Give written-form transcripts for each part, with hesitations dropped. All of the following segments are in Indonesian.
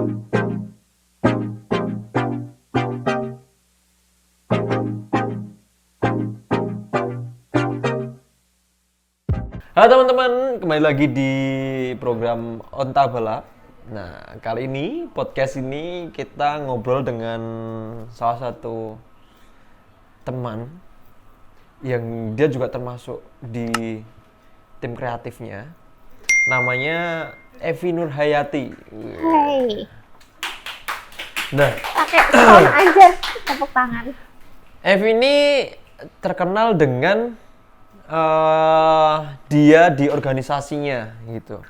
Halo teman-teman, kembali lagi di program Onta Balap. Nah, kali ini podcast ini kita ngobrol dengan salah satu teman yang dia juga termasuk di tim kreatifnya. Namanya Evi Nurhayati. Hai. Nah, Pakai sound aja tepuk tangan. Evi ini terkenal dengan dia di organisasinya gitu.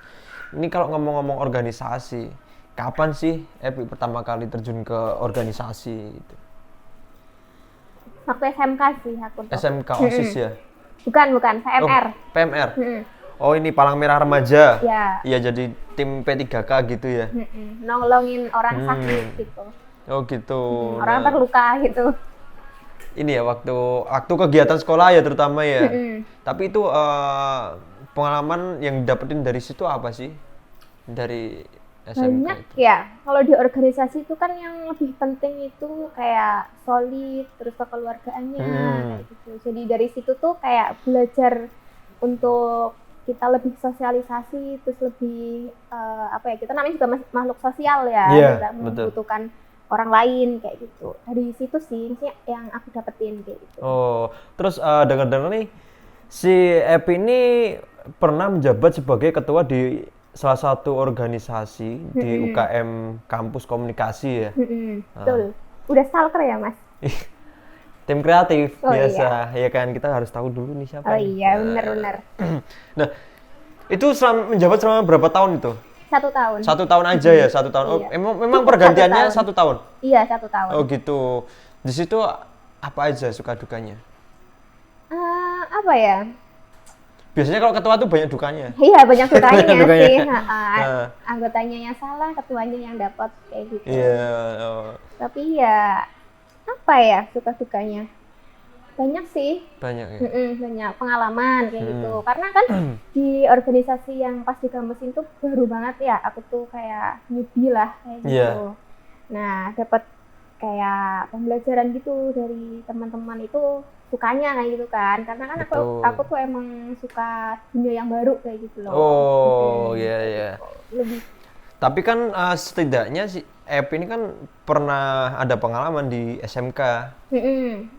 Ini kalau ngomong-ngomong organisasi, kapan sih Evi pertama kali terjun ke organisasi gitu? Waktu SMK sih aku tuh. SMK OSIS ya? Bukan, PMR. Oh, PMR. Oh, ini Palang Merah Remaja. Ya. Iya, jadi tim P3K gitu ya. Nolongin orang sakit gitu. Oh, gitu. Orang Nah, terluka gitu. ini ya waktu kegiatan sekolah ya terutama ya. Tapi itu pengalaman yang dapetin dari situ apa sih? Dari SMK Banyak itu. ya. Kalau di organisasi itu kan yang lebih penting itu kayak solid, terus kekeluargaannya kayak gitu. Jadi dari situ tuh kayak belajar untuk kita lebih sosialisasi, terus lebih kita namanya juga makhluk sosial ya. Iya, Kita betul. membutuhkan orang lain kayak gitu. Dari situ sih yang aku dapetin kayak gitu. Oh, terus dengar-dengar nih si Epi ini pernah menjabat sebagai ketua di salah satu organisasi di UKM Kampus Komunikasi ya. Betul. Udah stalker ya, Mas? Tim kreatif Oh, biasa, ya kan kita harus tahu dulu nih siapa. Oh nih. iya, benar-benar. Nah, itu menjabat selama berapa tahun itu? 1 tahun. 1 tahun aja ya, 1 tahun. Oh, Iya. memang Cukup pergantiannya 1 tahun. 1 tahun. Iya, 1 tahun. Oh gitu. Di situ apa aja suka dukanya? Apa ya? Biasanya kalau ketua tuh banyak dukanya. Iya, banyak dukanya Banyak dukanya. sih. Anggotanya yang salah, ketuanya yang dapat kayak gitu. Iya. Oh, Tapi ya apa ya suka dukanya? Banyak sih. banyak ya. Banyak pengalaman kayak gitu. Karena kan di organisasi yang pas di kampus itu baru banget ya. Aku tuh kayak newbie lah kayak gitu. Iya. Nah, dapat kayak pembelajaran gitu dari teman-teman itu sukanya kayak gitu kan. Karena kan Betul. aku tuh emang suka dunia yang baru kayak gitu loh. Oh, iya iya. Lebih Tapi kan setidaknya si Epi ini kan pernah ada pengalaman di SMK.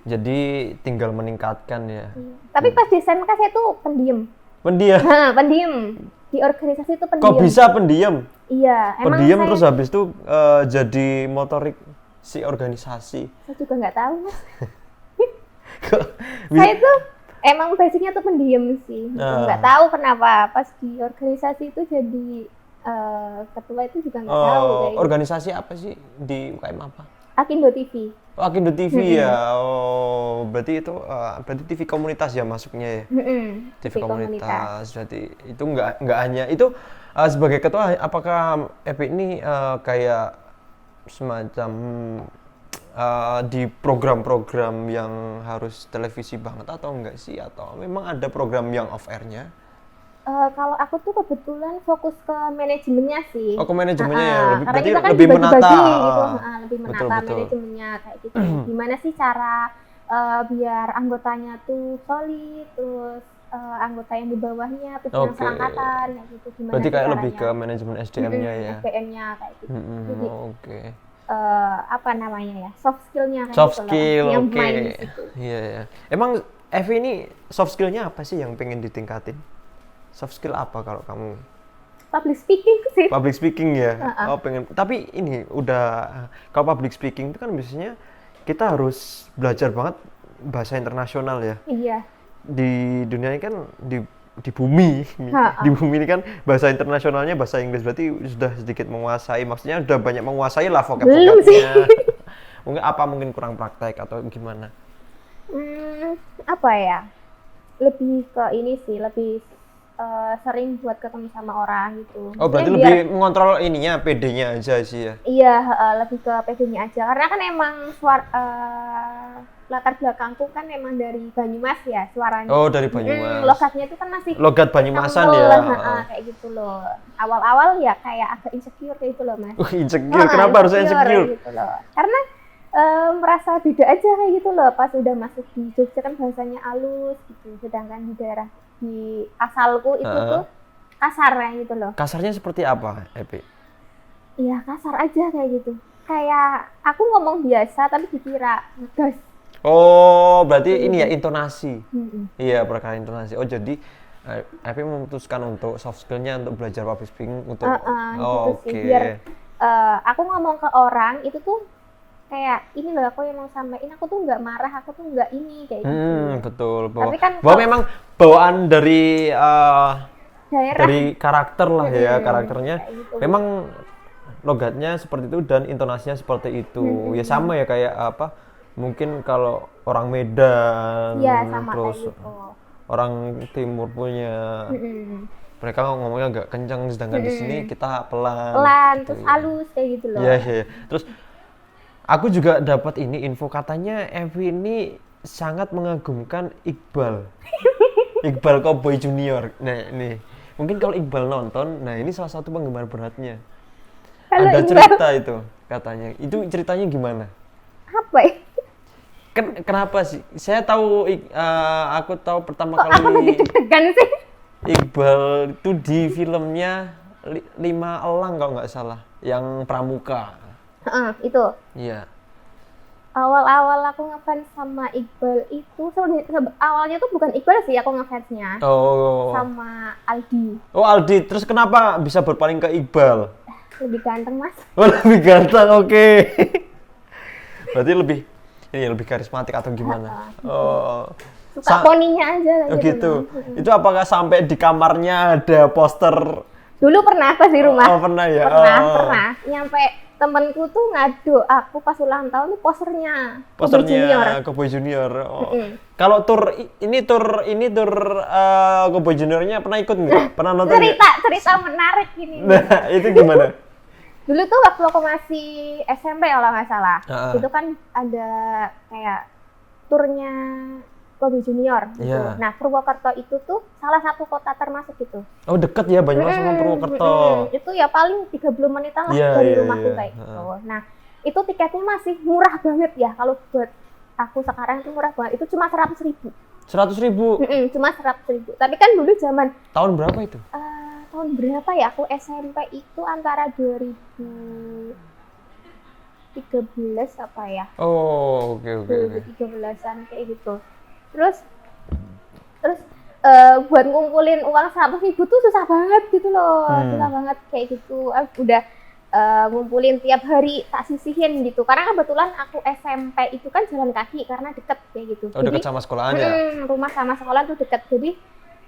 Jadi tinggal meningkatkan ya. Tapi pas di SMK saya tuh pendiam. Pendiam. Pendiam. Di organisasi itu pendiam. Kok bisa pendiam? Iya, emang Pendiam saya, terus habis itu jadi motorik si organisasi. saya juga nggak tahu, Mas. Kok Saya tuh emang basicnya tuh pendiam sih. Nggak tahu kenapa pas di organisasi itu jadi ketua itu juga nggak tahu kayak gitu. organisasi apa sih di UKM apa? Akindo TV. Oh, Akindo TV ya. Oh, berarti itu berarti TV komunitas ya masuknya ya. TV komunitas. Berarti itu nggak hanya itu sebagai ketua, apakah Epi ini kayak semacam di program-program yang harus televisi banget atau enggak sih, atau memang ada program yang off airnya? Kalau aku tuh kebetulan fokus ke manajemennya sih. Oh, ke manajemennya ya. Karena Berarti kita kan lebih dibagi-bagi menata. gitu, lebih menata Betul. manajemennya kayak gitu. Gimana sih cara biar anggotanya tuh solid, terus anggota yang di bawahnya, pimpinan Oke. seangkatan kayak gitu. Gimana Berarti sih kayak caranya? lebih ke manajemen SDM-nya ya. SDM-nya kayak gitu. Jadi Oke. apa namanya ya? Soft skill-nya kayak Soft gitu loh, skill, yang oke. main di situ. Iya ya. Emang Evi ini soft skill-nya apa sih yang pengen ditingkatin? Soft skill apa kalau kamu? Public speaking sih. Public speaking ya. Oh, pengen. Tapi ini udah kalau public speaking itu kan biasanya kita harus belajar banget bahasa internasional ya. Iya. Di dunia ini kan di bumi. Di bumi ini kan bahasa internasionalnya bahasa Inggris, berarti sudah sedikit menguasai. Maksudnya sudah banyak menguasai lah Belum sih. vocab-vocabnya. Mungkin kurang praktek atau gimana? Apa ya? Lebih ke ini sih, lebih sering buat ketemu sama orang gitu. Oh, berarti lebih mengontrol ininya, PD-nya aja sih ya? Iya, lebih ke PD-nya aja. Karena kan emang latar belakangku kan emang dari Banyumas ya suaranya. Oh, dari Banyumas. Logatnya itu kan masih logat Banyumasan kental ya. lah, kayak gitu loh. Awal-awal ya kayak agak insecure kayak gitu loh, Mas. Insecure. Kenapa harus insecure? Gitu loh. Karena merasa beda aja kayak gitu loh. Pas udah masuk di Jogja kan bahasanya halus gitu. Sedangkan di daerah di asalku itu tuh kasar kayak gitu loh. Kasarnya seperti apa, Epi? Iya, kasar aja kayak gitu. Kayak aku ngomong biasa tapi dikira ngegas. Oh, berarti ini ya intonasi. Iya, perkara intonasi. Oh, jadi Epi memutuskan untuk soft skill-nya untuk belajar public speaking untuk gitu sih. Biar aku ngomong ke orang itu tuh kayak ini loh, aku yang mau sampaikan, aku tuh nggak marah, aku tuh nggak ini kayak gitu. Betul. Tapi kan bahwa memang bawaan dari daerah, dari karakter lah ya, karakternya gitu. memang logatnya seperti itu dan intonasinya seperti itu. Ya sama ya kayak apa? Mungkin kalau orang Medan, ya, sama terus kayak gitu. orang Timur punya mereka ngomongnya agak kencang, sedangkan di sini kita pelan terus halus kayak gitu loh. Iya. Terus aku juga dapat ini info katanya Evi ini sangat mengagumkan Iqbal. Iqbal Cowboy Junior. Nah, ini mungkin kalau Iqbal nonton, nah ini salah satu penggemar beratnya. Halo, ada Iqbal. cerita itu katanya. Itu ceritanya gimana? Apa ya? Kenapa sih? Saya tahu aku tahu pertama kali Aku jadi deg-degan sih. Iqbal itu di filmnya Lima Elang kalau nggak salah, yang Pramuka. Itu. Iya. Awal-awal aku ngefans sama Iqbal itu awalnya tuh bukan Iqbal sih aku ngefansnya. Oh. Sama Aldi. Oh, Aldi. Terus kenapa bisa berpaling ke Iqbal? Lebih ganteng, Mas. Oh, lebih ganteng, oke. Berarti lebih karismatik atau gimana? Oh. Suka poninya aja kayak gitu. Itu apakah sampai di kamarnya ada poster? Dulu pernah pas di rumah. Oh, pernah ya. Pernah. Nyampe temenku tuh ngadu aku pas ulang tahun nih posternya Cowboy Junior. Oh. Kalau tur Cowboy Juniornya pernah ikut nggak? Pernah nonton? Cerita menarik ini. Nah, itu gimana? Dulu tuh waktu aku masih SMP kalau nggak salah, itu kan ada kayak turnya Cowboy Junior gitu. Nah, Purwokerto itu tuh salah satu kota termasuk gitu. Oh, deket ya Banyumas sama Purwokerto. Itu ya paling 30 menitan lah dari rumahku kayak gitu. Nah, itu tiketnya masih murah banget ya. Kalau buat aku sekarang itu murah banget. Itu cuma 100.000. 100.000? Cuma 100.000. Tapi kan dulu zaman tahun berapa itu? Tahun berapa ya? Aku SMP itu antara 2013 apa ya? Oh, oke. 2013an kayak gitu. Terus buat ngumpulin uang 100.000 tuh susah banget gitu loh. Susah banget kayak gitu. Udah ngumpulin tiap hari tak sisihin gitu. Karena kebetulan aku SMP itu kan jalan kaki karena deket kayak gitu. Oh, deket sama sekolahan ya? Rumah sama sekolah tuh deket. Jadi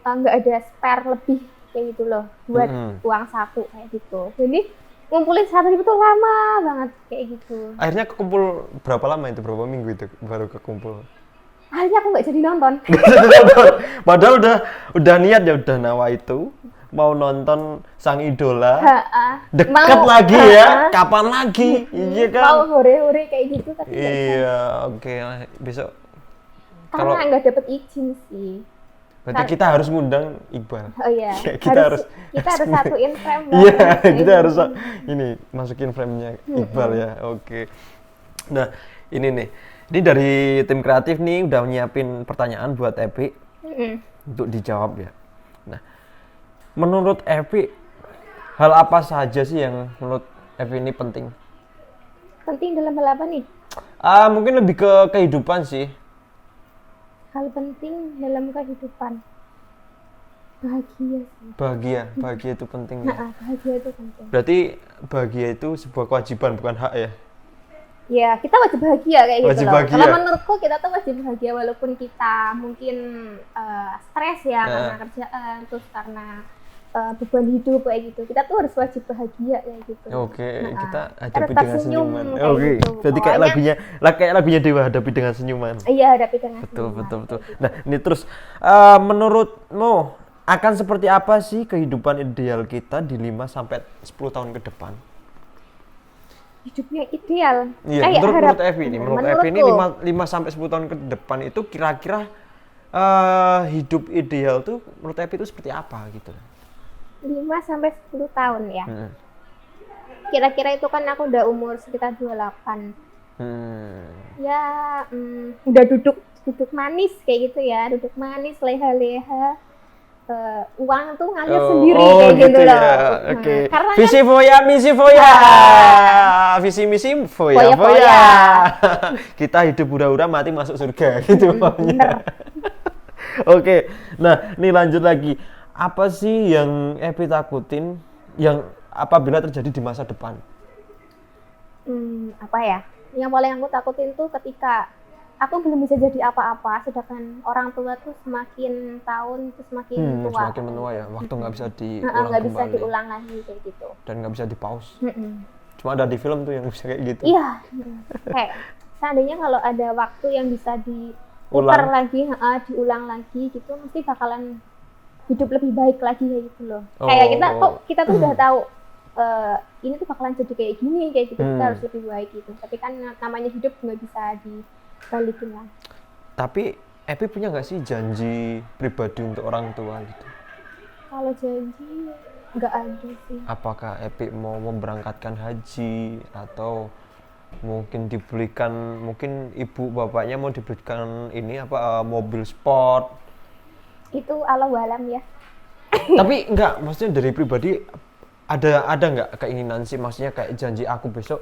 nggak ada spare lebih kayak gitu loh buat uang saku kayak gitu. Jadi ngumpulin 100.000 tuh lama banget kayak gitu. Akhirnya kekumpul berapa lama itu? Berapa minggu itu baru kekumpul? Akhirnya aku nggak jadi nonton. Padahal udah niat ya, udah nawa itu mau nonton sang idola. Deket lagi ya, kapan lagi? Iya kan? Mau hore-hore kayak gitu tapi iya, oke. Besok karena nggak dapet izin sih. Berarti kita harus ngundang Iqbal. Oh iya. kita harus satuin frame. Iya, kita harus ini masukin frame-nya Iqbal ya. Oke. Nah, ini nih. Ini dari tim kreatif nih udah nyiapin pertanyaan buat Epi untuk dijawab ya. Nah, menurut Epi, hal apa saja sih yang menurut Epi ini penting? Penting dalam hal apa nih? Mungkin lebih ke kehidupan sih. Hal penting dalam kehidupan. Bahagia sih. Bahagia itu penting ya. Bahagia itu penting. Berarti bahagia itu sebuah kewajiban bukan hak ya? Ya, kita wajib bahagia kayak wajib gitu loh. Bahagia. Kalau menurutku kita tuh wajib bahagia walaupun kita mungkin stres ya karena kerjaan, terus karena beban hidup kayak gitu. Kita tuh harus wajib bahagia kayak gitu. Oke, kita hadapi tetap dengan senyuman. Oke. Gitu. Berarti kayak lagunya Dewa, hadapi dengan senyuman. Iya, hadapi dengan senyuman. Betul. Nah, ini terus menurutmu akan seperti apa sih kehidupan ideal kita di 5 sampai 10 tahun ke depan? hidupnya ideal. Iya, Kayak menurut Evi ini, menurut Evi ini menurutku. 5 sampai 10 tahun ke depan itu kira-kira hidup ideal tuh menurut Evi itu seperti apa gitu? 5 sampai 10 tahun ya. Hmm. Kira-kira itu kan aku udah umur sekitar 28. Ya, udah duduk manis kayak gitu ya, duduk manis, leha-leha. Uang tuh ngalir sendiri kayak gitu loh. Ya. Oke. Karena Visi kan, foya, misi foya. Visi misi foya foya. Kita hidup hura-hura mati masuk surga gitu maunya. Oke. Nah, ini lanjut lagi. Apa sih yang Evi takutin yang apabila terjadi di masa depan? Apa ya? Yang paling aku takutin tuh ketika aku belum bisa jadi apa-apa, sedangkan orang tua tuh semakin tahun tuh semakin tua. Semakin menua ya, waktu nggak bisa diulang nggak bisa kembali. diulang lagi kayak gitu. Dan nggak bisa di pause. Cuma ada di film tuh yang bisa kayak gitu. Iya, kayak seandainya kalau ada waktu yang bisa diputar lagi, diulang lagi gitu, mesti bakalan hidup lebih baik lagi kayak gitu loh. Kayak kita tuh udah tahu ini tuh bakalan jadi kayak gini, kayak gitu, kita harus lebih baik gitu. Tapi kan namanya hidup nggak bisa dibalikin lah. Tapi Epi punya nggak sih janji pribadi untuk orang tua gitu? Kalau janji nggak ada sih. Apakah Epi mau memberangkatkan haji atau mungkin dibelikan, mungkin ibu bapaknya mau dibelikan ini mobil sport? Itu Allahu alam ya. Tapi enggak, maksudnya dari pribadi ada nggak keinginan sih, maksudnya kayak janji aku besok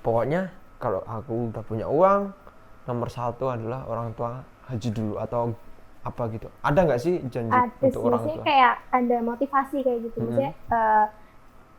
pokoknya kalau aku udah punya uang nomor 1 adalah orang tua haji dulu atau apa gitu, ada nggak sih janji untuk orang tua? Kayak ada motivasi kayak gitu. Maksudnya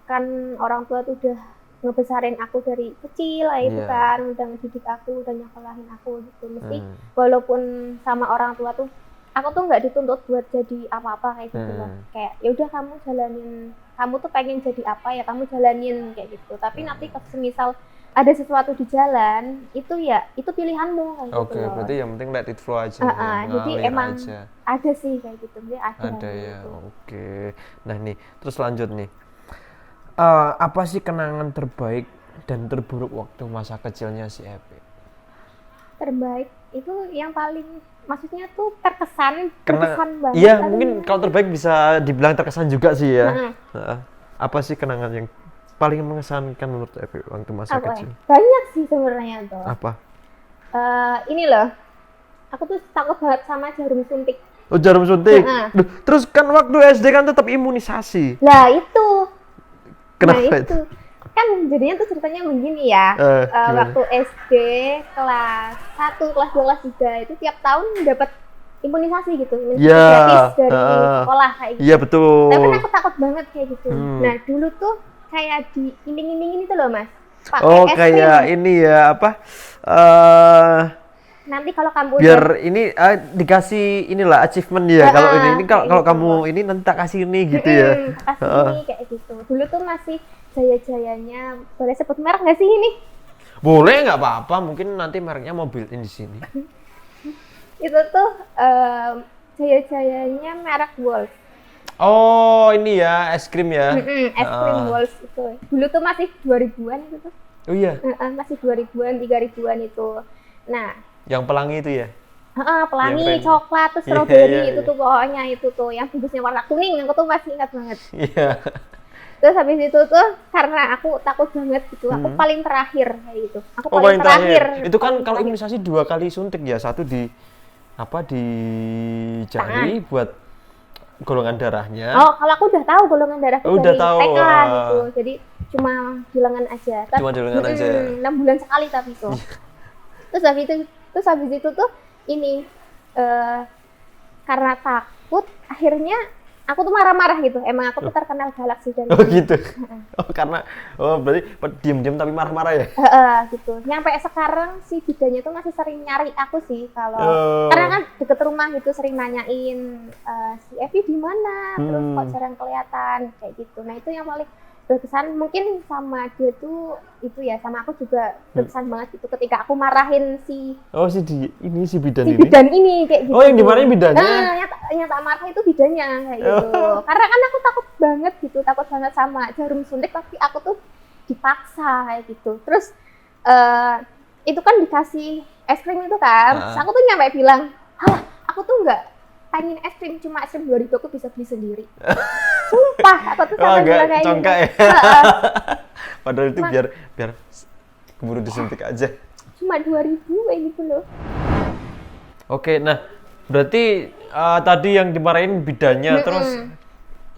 kan orang tua tuh udah ngebesarin aku dari kecil lah itu kan, udah ngedidik aku, udah nyekolahin aku gitu. Mesti walaupun sama orang tua tuh aku tuh nggak dituntut buat jadi apa-apa kayak gitu loh. Kayak ya udah kamu jalanin, kamu tuh pengen jadi apa ya kamu jalanin kayak gitu. Tapi nanti semisal ada sesuatu di jalan itu ya itu pilihanmu kayak gitu. Oke, berarti yang penting let it flow aja. Jadi emang aja. Ada sih kayak gitu. Ada ya. Gitu. Oke. Nah nih, terus lanjut nih. Apa sih kenangan terbaik dan terburuk waktu masa kecilnya si Epi? Terbaik itu yang paling maksudnya tuh terkesan banget. Iya, mungkin kalau terbaik bisa dibilang terkesan juga sih ya. Apa sih kenangan yang paling mengesankan menurut Epi waktu masa kecil? Banyak sih sebenarnya tuh. Apa? Ini loh, aku tuh takut banget sama jarum suntik. Oh, jarum suntik. Duh, terus kan waktu SD kan tetap imunisasi. Lah itu. Kenapa itu? Kan jadinya tuh ceritanya begini ya. Waktu SD kelas 1, kelas 2, kelas 3 itu tiap tahun dapat imunisasi gitu. Gratis dari sekolah kayak gitu. Iya, betul. Tapi kan aku takut banget kayak gitu. Nah, dulu tuh kayak diiming-imingin itu loh mas. Kayak ini ya nanti kalau kamu biar ini dikasih inilah achievement ya. Kalau ini kalau kamu ini nanti tak kasih ini gitu ya. Kasih ini kayak gitu. Dulu tuh masih jaya-jayanya, boleh sebut merek nggak sih ini? Boleh, nggak apa-apa. Mungkin nanti mereknya mau built-in di sini. Itu tuh jaya-jayanya merek Wolf. Oh, ini ya, es krim ya. Es krim Wolf itu. Dulu tuh masih 2000-an itu tuh. Oh iya? Masih 2000-an, 3000-an itu. Nah. Yang pelangi itu ya? Pelangi, coklat, terus strawberry itu tuh pokoknya itu tuh. Yang bungkusnya warna kuning, aku tuh masih ingat banget. Iya. Terus habis itu tuh, karena aku takut banget gitu, aku paling terakhir kayak gitu. Aku paling terakhir. Itu kan kalau imunisasi 2 kali suntik ya, 1 di jari buat golongan darahnya. Oh, kalau aku udah tahu golongan darahku dari TK gitu. Jadi cuma di lengan aja. Cuma di lengan aja. 6 bulan sekali tapi itu. Terus habis itu tuh ini karena takut akhirnya aku tuh marah-marah gitu. Emang aku tuh terkenal galak sih dari gitu. Berarti diam-diam tapi marah-marah ya? Gitu. Nyampe sekarang si bidannya tuh masih sering nyari aku sih kalau karena kan deket rumah gitu sering nanyain si Evi di mana, terus kok jarang kelihatan kayak gitu. Nah, itu yang paling berkesan mungkin sama dia tuh itu ya, sama aku juga berkesan banget itu ketika aku marahin si bidan ini kayak gitu. Oh, yang dimarahin bidannya? Yang tak marah itu bidannya kayak gitu. Karena kan aku takut banget sama jarum suntik, tapi aku tuh dipaksa kayak gitu. Terus itu kan dikasih es krim itu kan, terus aku tuh nyampe bilang, halah aku tuh nggak pengen es krim, cuma es krim 2.000 aku bisa beli sendiri. Sumpah, aku tuh sampai bilang kayak gitu. Ya? Padahal itu biar keburu disuntik aja. Cuma 2.000 kayak gitu loh. Oke, nah berarti tadi yang dimarahin bidannya, terus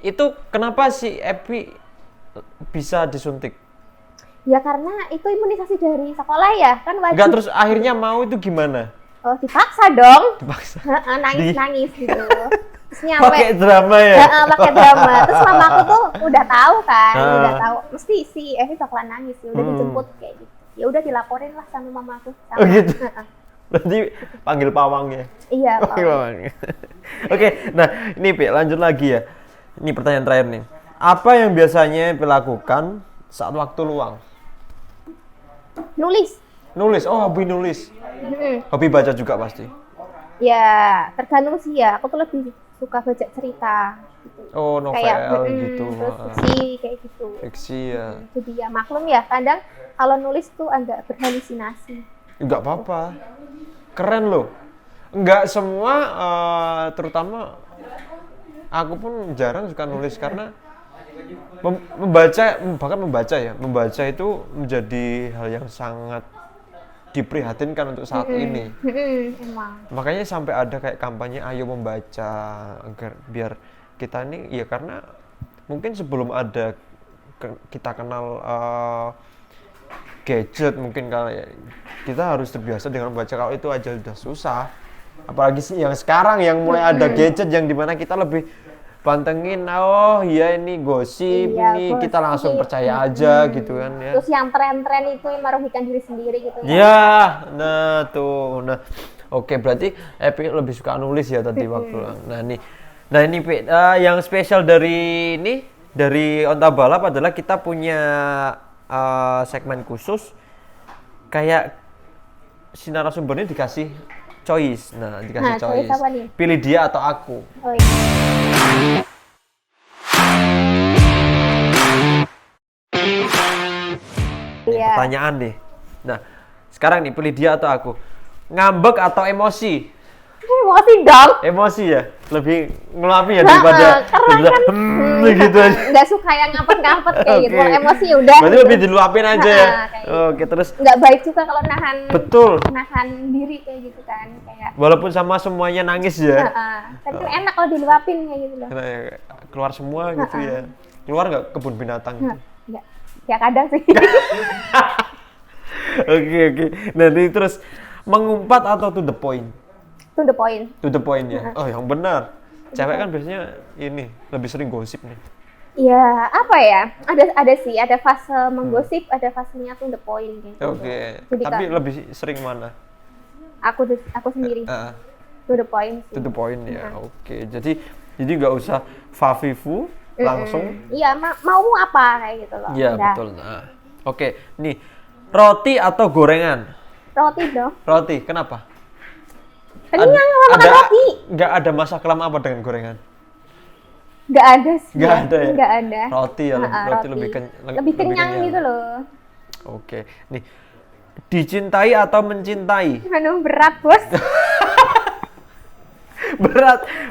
itu kenapa si Epi bisa disuntik? Ya karena itu imunisasi dari sekolah ya, kan wajib. Enggak, terus akhirnya mau itu gimana? Oh, dipaksa dong. Dipaksa. Nangis gitu. Terus nyampe pakai drama ya? Pakai drama. Terus mamaku tuh udah tahu kan, udah tahu. Mesti si Evi bakalan nangis, ya udah dijemput kayak gitu. Ya udah dilaporin lah sama mamaku. Oh gitu. Berarti panggil pawangnya. Iya, pawangnya. Oke, nah ini Pi, lanjut lagi ya. Ini pertanyaan terakhir nih. Apa yang biasanya Pi lakukan saat waktu luang? Nulis. Oh, hobi nulis. Hobi baca juga pasti. Ya, tergantung sih ya. Aku tuh lebih suka baca cerita gitu. Oh, novel kayak, gitu. Terus fiksi kayak gitu. Fiksi ya. Jadi ya maklum ya, kadang kalau nulis tuh agak berhalusinasi. Enggak apa-apa. Keren loh. Enggak semua, terutama aku pun jarang suka nulis karena membaca itu menjadi hal yang sangat diprihatinkan untuk saat ini. Emang. Makanya sampai ada kayak kampanye ayo membaca agar biar kita ini ya, karena mungkin sebelum ada kita kenal gadget, mungkin kalau kita harus terbiasa dengan membaca. Kalau itu aja udah susah, apalagi sih yang sekarang yang mulai ada gadget yang dimana kita lebih pantengin, oh iya ini gosip, ini gosip. Kita langsung percaya aja gitu kan ya. Terus yang tren-tren itu yang merugikan diri sendiri gitu ya. Ya, nah tuh, nah oke, berarti Epi lebih suka nulis ya tadi waktu luang. Nah ini Pi, yang spesial dari Onta Balap adalah kita punya segmen khusus kayak si narasumbernya dikasih choice. Nah, dikasih choice. Pilih dia atau aku. Oh, iya. Pertanyaan nih. Nah, sekarang nih pilih dia atau aku. Ngambek atau emosi? Emosi dong. Emosi ya? Lebih ngeluapin ya daripada gitu aja. Nggak suka yang ngapet-ngapet kayak gitu. Emosi udah. Berarti lebih diluapin aja ya? Oke, terus. Nggak baik juga kalau nahan. Betul. Nahan diri kayak gitu kan. Kayak. Walaupun sama semuanya nangis ya. Tapi kan enak kalau diluapin kayak gitu loh. Keluar semua gitu ya. Keluar nggak kebun binatang? Nggak. Ya kadang sih. Oke. Nanti terus mengumpat atau to the point? To the point. To the point ya. Oh, yang benar. Cewek kan biasanya ini lebih sering gosip nih. Ya, apa ya? Ada sih, ada fase menggosip, ada fasenya to the point gitu. Oke. Tapi kan, lebih sering mana? Aku sendiri. To the point sih. To the point ya. Oke. Jadi nggak usah fafifu langsung. Iya, mau apa kayak gitu loh. Iya, betul. Nah. Oke, nih. Roti atau gorengan? Roti dong. Roti, kenapa? Kenyang kalau makan roti. Nggak ada masa kelam apa dengan gorengan? Nggak ada sih. Nggak ada ya? Nggak ada. Roti ya, roti lebih kenyang gitu loh. Oke, nih. Dicintai atau mencintai? Aduh, berat bos.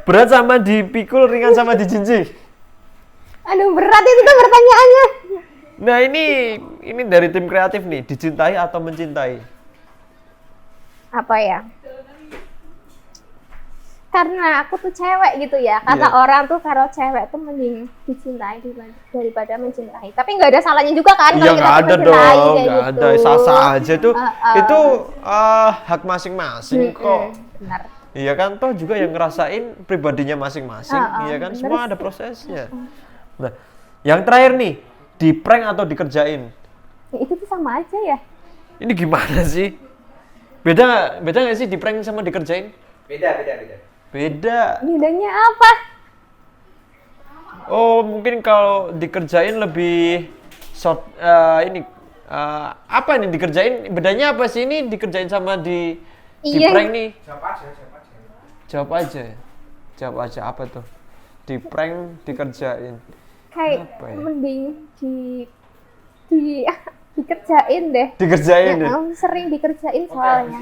berat sama dipikul, ringan sama dijinjing. Aduh, berat itu tuh pertanyaannya. Nah ini dari tim kreatif nih, dicintai atau mencintai? Apa ya? Karena aku tuh cewek gitu ya, kata orang tuh kalau cewek tuh mending dicintai daripada mencintai. Tapi nggak ada salahnya juga kan kalau kita ada dong, nggak gitu. Ada, sah-sah aja tuh. Itu hak masing-masing kok. Benar. Iya kan, toh juga yang ngerasain pribadinya masing-masing, iya kan, semua ada prosesnya. Nah, yang terakhir nih, di prank atau dikerjain? Ya, itu tuh sama aja ya. Ini gimana sih? Beda nggak sih di prank sama dikerjain? Beda. Bedanya apa? Oh, mungkin kalau dikerjain lebih short, apa nih dikerjain? Bedanya apa sih ini dikerjain sama di prank nih? Jawab aja apa tuh? Di prank, dikerjain. Kayak apa ya? mending di dikerjain deh. Dikerjain deh. Sering dikerjain soalnya.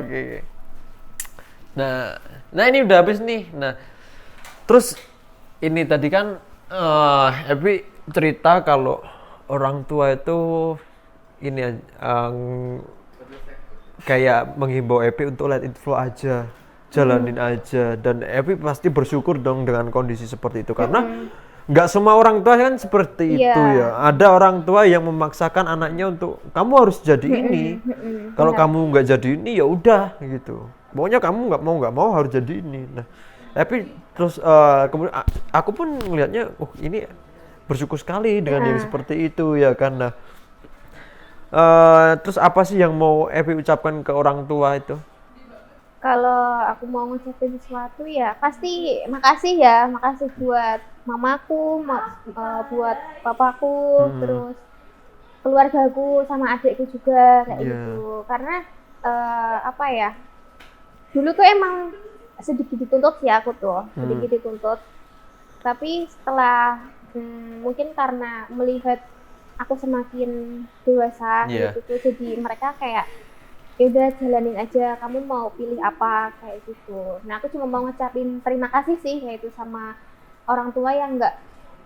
Oke. Nah ini udah habis nih. Nah, terus ini tadi kan Epi cerita kalau orang tua itu ini kayak menghimbau Epi untuk let it flow aja, jalanin aja, dan Epi pasti bersyukur dong dengan kondisi seperti itu karena nggak semua orang tua kan seperti itu ya. Ada orang tua yang memaksakan anaknya untuk kamu harus jadi ini. Kalau kamu nggak jadi ini ya udah gitu. Pokoknya kamu nggak mau harus jadi ini. Nah, tapi terus kemudian aku pun melihatnya, ini bersyukur sekali dengan yang seperti itu ya karena. Terus apa sih yang mau Epi ucapkan ke orang tua itu? Kalau aku mau ngucapin sesuatu ya pasti makasih buat mamaku, buat papaku, terus keluargaku sama adikku juga kayak gitu. Karena apa ya? Dulu tuh emang sedikit dituntut sih aku tuh, sedikit dituntut. Tapi setelah mungkin karena melihat aku semakin dewasa gitu tuh, jadi mereka kayak ya udah jalanin aja, kamu mau pilih apa kayak gitu. Nah aku cuma mau ngucapin terima kasih sih kayak itu sama orang tua yang nggak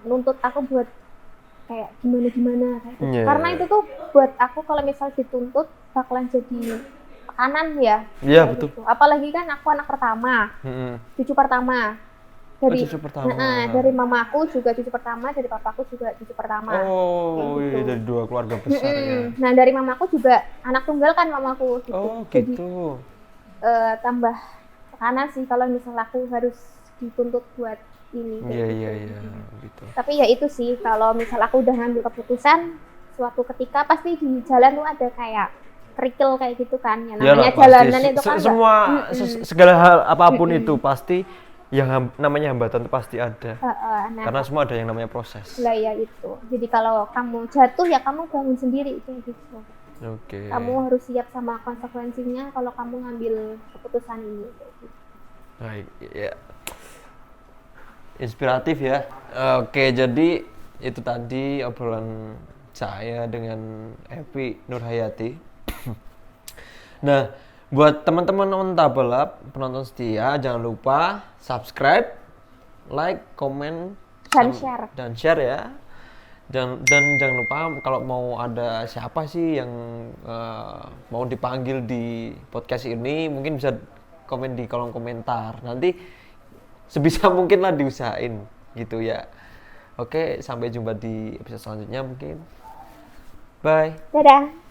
nuntut aku buat kayak gimana kayak gitu. Karena itu tuh buat aku kalau misal dituntut bakalan jadi tekanan ya. Iya betul. Gitu. Apalagi kan aku anak pertama, cucu pertama. Dari mamaku juga cucu pertama, dari papaku juga cucu pertama. Oh gitu. Iya, dari dua keluarga besar ya. Nah dari mamaku juga anak tunggal kan mamaku gitu. Oh gitu. Jadi tambah tekanan sih kalau misal aku harus dituntut buat ini. Iya gitu. Tapi ya itu sih, kalau misal aku udah ngambil keputusan suatu ketika pasti di jalan tuh ada kayak kerikil kayak gitu kan. Ya namanya jalanan itu kan semua segala hal apapun itu pasti yang namanya hambatan itu pasti ada. Karena semua ada yang namanya proses. Lah ya itu. Jadi kalau kamu jatuh ya kamu bangun sendiri kayak gitu. Oke. Kamu harus siap sama konsekuensinya kalau kamu ngambil keputusan ini. Baik, ya. Inspiratif ya. Oke, jadi itu tadi obrolan saya dengan Epi Nurhayati. Nah, buat teman-teman Onta Balap, penonton setia, jangan lupa subscribe, like, komen, dan share ya. Dan jangan lupa kalau mau ada siapa sih yang mau dipanggil di podcast ini, mungkin bisa komen di kolom komentar. Nanti sebisa mungkin lah diusahain gitu ya. Oke, sampai jumpa di episode selanjutnya mungkin. Bye. Dadah.